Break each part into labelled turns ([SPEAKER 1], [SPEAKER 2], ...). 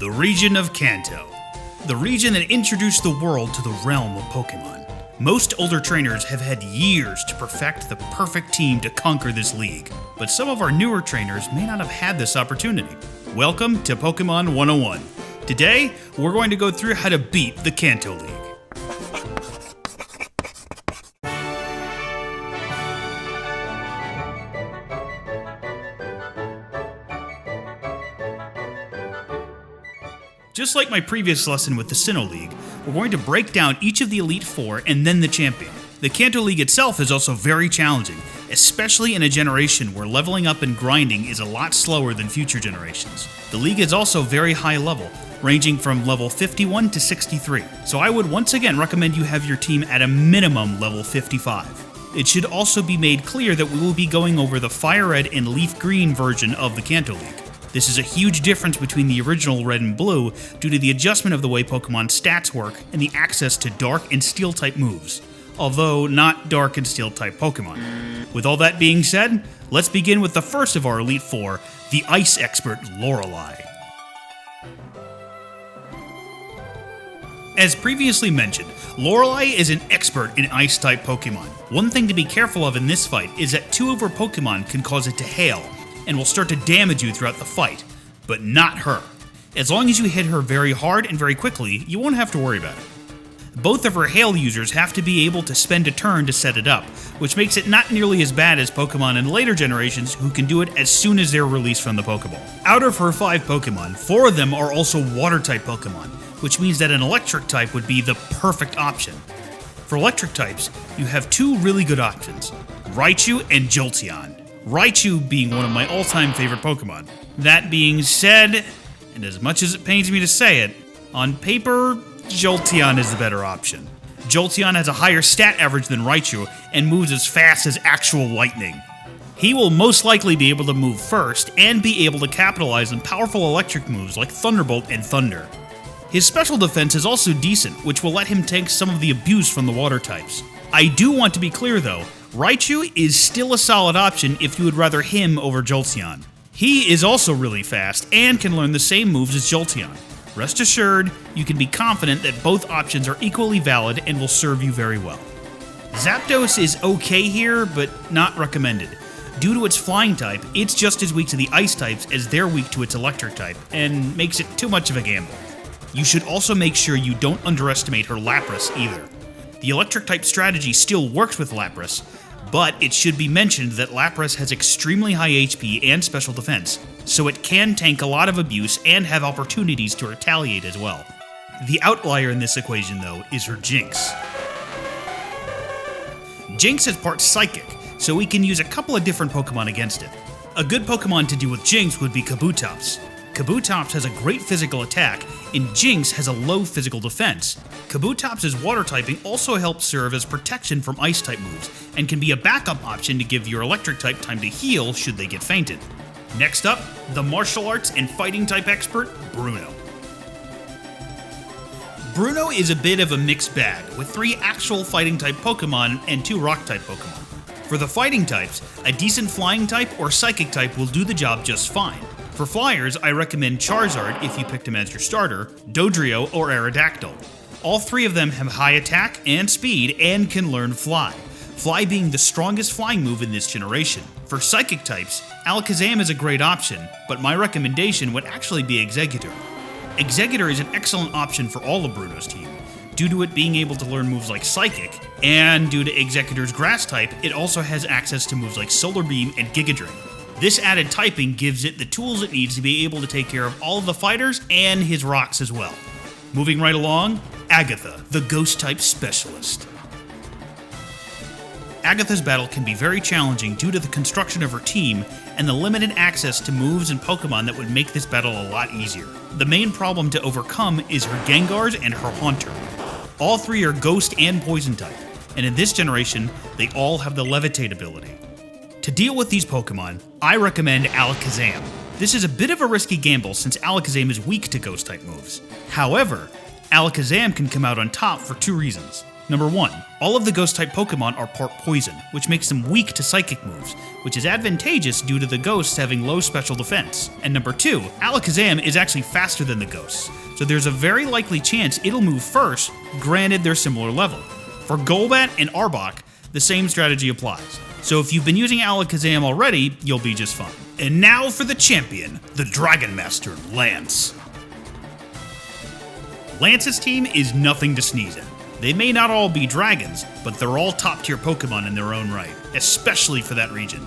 [SPEAKER 1] The region of Kanto. The region that introduced the world to the realm of Pokémon. Most older trainers have had years to perfect the perfect team to conquer this league, but some of our newer trainers may not have had this opportunity. Welcome to Pokémon 101. Today, we're going to go through how to beat the Kanto League. Just like my previous lesson with the Sinnoh League, we're going to break down each of the Elite Four and then the champion. The Kanto League itself is also very challenging, especially in a generation where leveling up and grinding is a lot slower than future generations. The league is also very high level, ranging from level 51 to 63, so I would once again recommend you have your team at a minimum level 55. It should also be made clear that we will be going over the Fire Red and Leaf Green version of the Kanto League. This is a huge difference between the original Red and Blue due to the adjustment of the way Pokemon stats work and the access to Dark and Steel type moves, although not Dark and Steel type Pokemon. With all that being said, let's begin with the first of our Elite Four, the Ice Expert Lorelei. As previously mentioned, Lorelei is an expert in Ice-type Pokemon. One thing to be careful of in this fight is that two of her Pokemon can cause it to hail, and will start to damage you throughout the fight, but not her. As long as you hit her very hard and very quickly, you won't have to worry about it. Both of her hail users have to be able to spend a turn to set it up, which makes it not nearly as bad as Pokemon in later generations who can do it as soon as they're released from the Pokeball. Out of her 5 Pokemon, 4 of them are also Water-type Pokemon, which means that an Electric type would be the perfect option. For Electric types, you have 2 really good options, Raichu and Jolteon. Raichu being one of my all-time favorite Pokemon. That being said, and as much as it pains me to say it, on paper, Jolteon is the better option. Jolteon has a higher stat average than Raichu and moves as fast as actual lightning. He will most likely be able to move first and be able to capitalize on powerful electric moves like Thunderbolt and Thunder. His special defense is also decent, which will let him tank some of the abuse from the water types. I do want to be clear though, Raichu is still a solid option if you would rather him over Jolteon. He is also really fast and can learn the same moves as Jolteon. Rest assured, you can be confident that both options are equally valid and will serve you very well. Zapdos is okay here, but not recommended. Due to its flying type, it's just as weak to the ice types as they're weak to its electric type, and makes it too much of a gamble. You should also make sure you don't underestimate her Lapras either. The electric type strategy still works with Lapras, but it should be mentioned that Lapras has extremely high HP and special defense, so it can tank a lot of abuse and have opportunities to retaliate as well. The outlier in this equation, though, is her Jynx. Jynx is part Psychic, so we can use a couple of different Pokemon against it. A good Pokemon to deal with Jynx would be Kabutops. Kabutops has a great physical attack, and Jynx has a low physical defense. Kabutops' water typing also helps serve as protection from ice type moves, and can be a backup option to give your electric type time to heal should they get fainted. Next up, the martial arts and fighting type expert, Bruno. Bruno is a bit of a mixed bag, with 3 actual fighting type Pokemon and 2 rock type Pokemon. For the fighting types, a decent flying type or psychic type will do the job just fine. For flyers, I recommend Charizard if you picked him as your starter, Dodrio, or Aerodactyl. All 3 of them have high attack and speed and can learn Fly. Fly being the strongest flying move in this generation. For psychic types, Alakazam is a great option, but my recommendation would actually be Exeggutor. Exeggutor is an excellent option for all of Bruno's team, due to it being able to learn moves like Psychic, and due to Exeggutor's grass type, it also has access to moves like Solar Beam and Giga Drain. This added typing gives it the tools it needs to be able to take care of all of the fighters and his rocks as well. Moving right along, Agatha, the Ghost-type specialist. Agatha's battle can be very challenging due to the construction of her team and the limited access to moves and Pokemon that would make this battle a lot easier. The main problem to overcome is her Gengars and her Haunter. All 3 are Ghost and Poison type, and in this generation, they all have the Levitate ability. To deal with these Pokemon, I recommend Alakazam. This is a bit of a risky gamble since Alakazam is weak to Ghost-type moves. However, Alakazam can come out on top for 2 reasons. Number 1. All of the Ghost-type Pokemon are part Poison, which makes them weak to Psychic moves, which is advantageous due to the Ghosts having low special defense. And number 2. Alakazam is actually faster than the Ghosts, so there's a very likely chance it'll move first, granted they're similar level. For Golbat and Arbok, the same strategy applies. So if you've been using Alakazam already, you'll be just fine. And now for the champion, the Dragon Master, Lance. Lance's team is nothing to sneeze at. They may not all be dragons, but they're all top-tier Pokemon in their own right, especially for that region.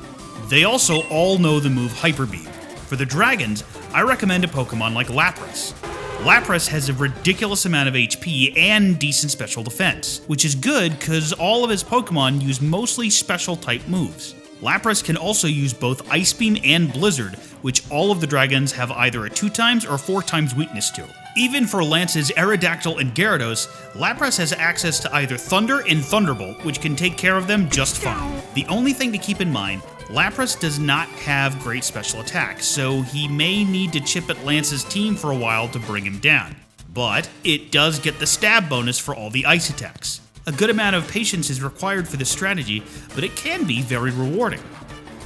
[SPEAKER 1] They also all know the move Hyper Beam. For the dragons, I recommend a Pokemon like Lapras. Lapras has a ridiculous amount of HP and decent special defense, which is good because all of his Pokemon use mostly special-type moves. Lapras can also use both Ice Beam and Blizzard, which all of the dragons have either a 2x or 4x weakness to. Even for Lance's Aerodactyl and Gyarados, Lapras has access to either Thunder and Thunderbolt, which can take care of them just fine. The only thing to keep in mind, Lapras does not have great special attacks, so he may need to chip at Lance's team for a while to bring him down. But it does get the stab bonus for all the ice attacks. A good amount of patience is required for this strategy, but it can be very rewarding.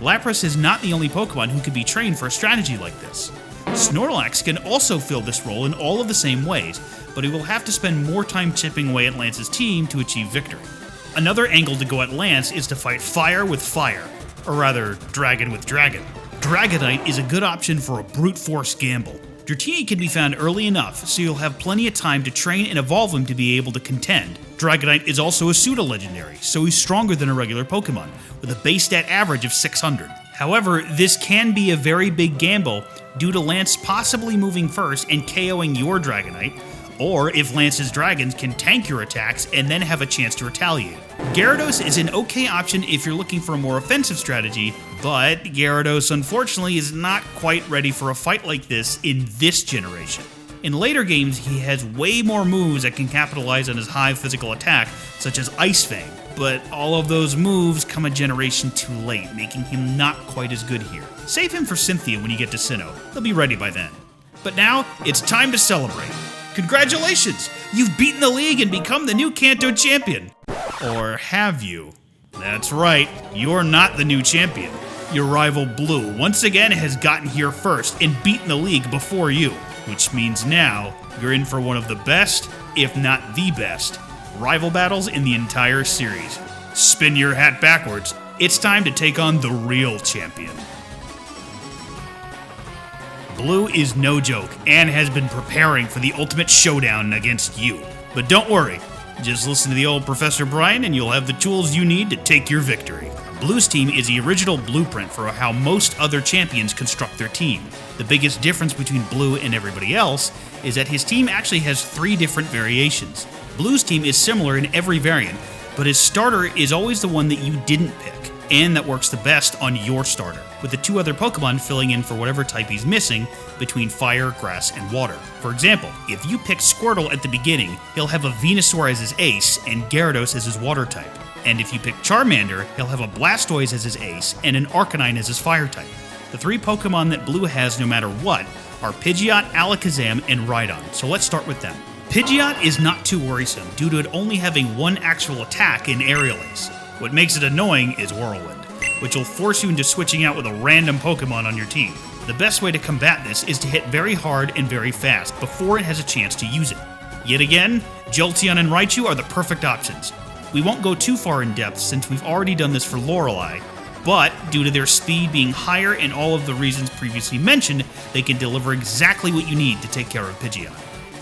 [SPEAKER 1] Lapras is not the only Pokemon who can be trained for a strategy like this. Snorlax can also fill this role in all of the same ways, but he will have to spend more time chipping away at Lance's team to achieve victory. Another angle to go at Lance is to fight fire with fire, or rather, dragon with dragon. Dragonite is a good option for a brute force gamble. Dratini can be found early enough, so you'll have plenty of time to train and evolve him to be able to contend. Dragonite is also a pseudo-legendary, so he's stronger than a regular Pokemon, with a base stat average of 600. However, this can be a very big gamble due to Lance possibly moving first and KOing your Dragonite, or if Lance's dragons can tank your attacks and then have a chance to retaliate. Gyarados is an okay option if you're looking for a more offensive strategy, but Gyarados unfortunately is not quite ready for a fight like this in this generation. In later games, he has way more moves that can capitalize on his high physical attack, such as Ice Fang, but all of those moves come a generation too late, making him not quite as good here. Save him for Cynthia when you get to Sinnoh, he'll be ready by then. But now, it's time to celebrate. Congratulations! You've beaten the league and become the new Kanto champion! Or have you? That's right, you're not the new champion. Your rival Blue once again has gotten here first and beaten the league before you, which means now you're in for one of the best, if not the best, rival battles in the entire series. Spin your hat backwards, it's time to take on the real champion. Blue is no joke and has been preparing for the ultimate showdown against you. But don't worry, just listen to the old Professor Brian and you'll have the tools you need to take your victory. Blue's team is the original blueprint for how most other champions construct their team. The biggest difference between Blue and everybody else is that his team actually has 3 different variations. Blue's team is similar in every variant, but his starter is always the one that you didn't pick, and that works the best on your starter, with the 2 other Pokemon filling in for whatever type he's missing between fire, grass, and water. For example, if you pick Squirtle at the beginning, he'll have a Venusaur as his ace and Gyarados as his water type. And if you pick Charmander, he'll have a Blastoise as his ace and an Arcanine as his fire type. The 3 Pokemon that Blue has no matter what are Pidgeot, Alakazam, and Rhydon, so let's start with them. Pidgeot is not too worrisome due to it only having 1 actual attack in Aerial Ace. What makes it annoying is Whirlwind, which will force you into switching out with a random Pokemon on your team. The best way to combat this is to hit very hard and very fast before it has a chance to use it. Yet again, Jolteon and Raichu are the perfect options. We won't go too far in depth since we've already done this for Lorelei, but due to their speed being higher and all of the reasons previously mentioned, they can deliver exactly what you need to take care of Pidgeot.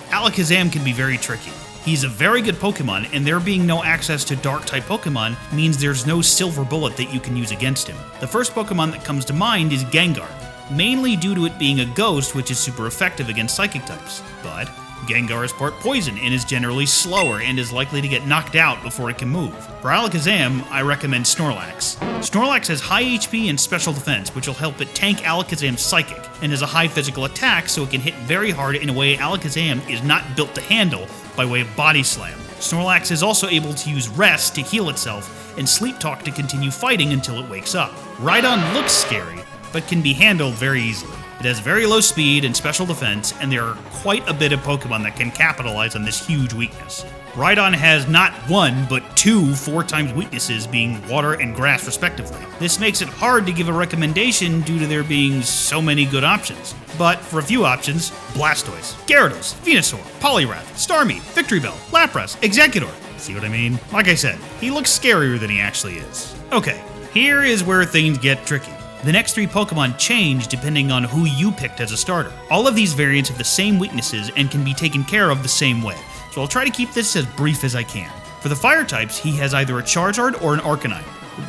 [SPEAKER 1] Alakazam can be very tricky. He's a very good Pokemon, and there being no access to Dark-type Pokemon means there's no Silver Bullet that you can use against him. The first Pokemon that comes to mind is Gengar, mainly due to it being a ghost which is super effective against Psychic types, but Gengar is part poison and is generally slower and is likely to get knocked out before it can move. For Alakazam, I recommend Snorlax. Snorlax has high HP and special defense, which will help it tank Alakazam's Psychic, and has a high physical attack so it can hit very hard in a way Alakazam is not built to handle by way of Body Slam. Snorlax is also able to use Rest to heal itself and Sleep Talk to continue fighting until it wakes up. Rhydon looks scary, but can be handled very easily. It has very low speed and special defense, and there are quite a bit of Pokemon that can capitalize on this huge weakness. Rhydon has not one, but two 4x weaknesses, being water and grass respectively. This makes it hard to give a recommendation due to there being so many good options. But for a few options, Blastoise, Gyarados, Venusaur, Poliwrath, Starmie, Victreebel, Lapras, Exeggutor. See what I mean? Like I said, he looks scarier than he actually is. Okay, here is where things get tricky. The next 3 Pokemon change depending on who you picked as a starter. All of these variants have the same weaknesses and can be taken care of the same way, so I'll try to keep this as brief as I can. For the fire types, he has either a Charizard or an Arcanine.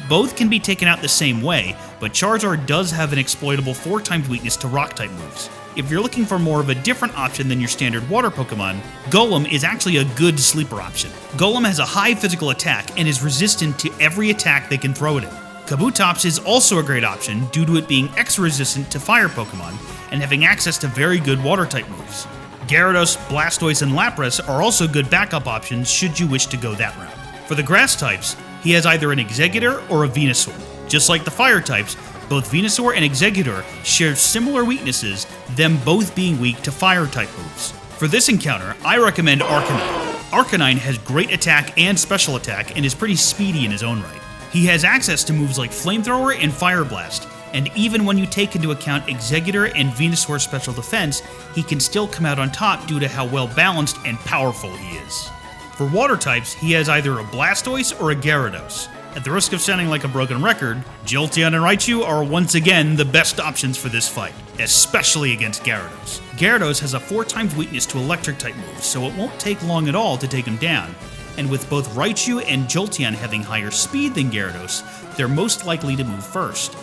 [SPEAKER 1] Both can be taken out the same way, but Charizard does have an exploitable 4x weakness to rock-type moves. If you're looking for more of a different option than your standard water Pokemon, Golem is actually a good sleeper option. Golem has a high physical attack and is resistant to every attack they can throw at him. Kabutops is also a great option due to it being X-resistant to fire Pokemon and having access to very good water-type moves. Gyarados, Blastoise, and Lapras are also good backup options should you wish to go that route. For the grass types, he has either an Exeggutor or a Venusaur. Just like the fire types, both Venusaur and Exeggutor share similar weaknesses, them both being weak to fire-type moves. For this encounter, I recommend Arcanine. Arcanine has great attack and special attack and is pretty speedy in his own right. He has access to moves like Flamethrower and Fire Blast, and even when you take into account Exeggutor and Venusaur's special defense, he can still come out on top due to how well balanced and powerful he is. For water types, he has either a Blastoise or a Gyarados. At the risk of sounding like a broken record, Jolteon and Raichu are once again the best options for this fight, especially against Gyarados. Gyarados has a 4x weakness to electric-type moves, so it won't take long at all to take him down. And with both Raichu and Jolteon having higher speed than Gyarados, they're most likely to move first.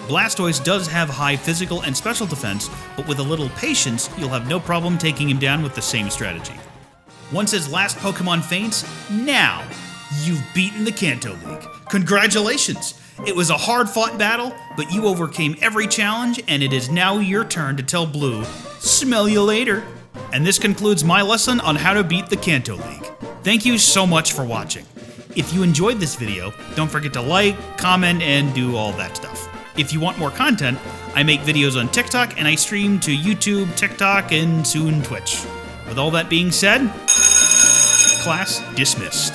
[SPEAKER 1] Blastoise does have high physical and special defense, but with a little patience, you'll have no problem taking him down with the same strategy. Once his last Pokemon faints, now you've beaten the Kanto League. Congratulations! It was a hard-fought battle, but you overcame every challenge, and it is now your turn to tell Blue, smell you later. And this concludes my lesson on how to beat the Kanto League. Thank you so much for watching. If you enjoyed this video, don't forget to like, comment, and do all that stuff. If you want more content, I make videos on TikTok and I stream to YouTube, TikTok, and soon Twitch. With all that being said, class dismissed.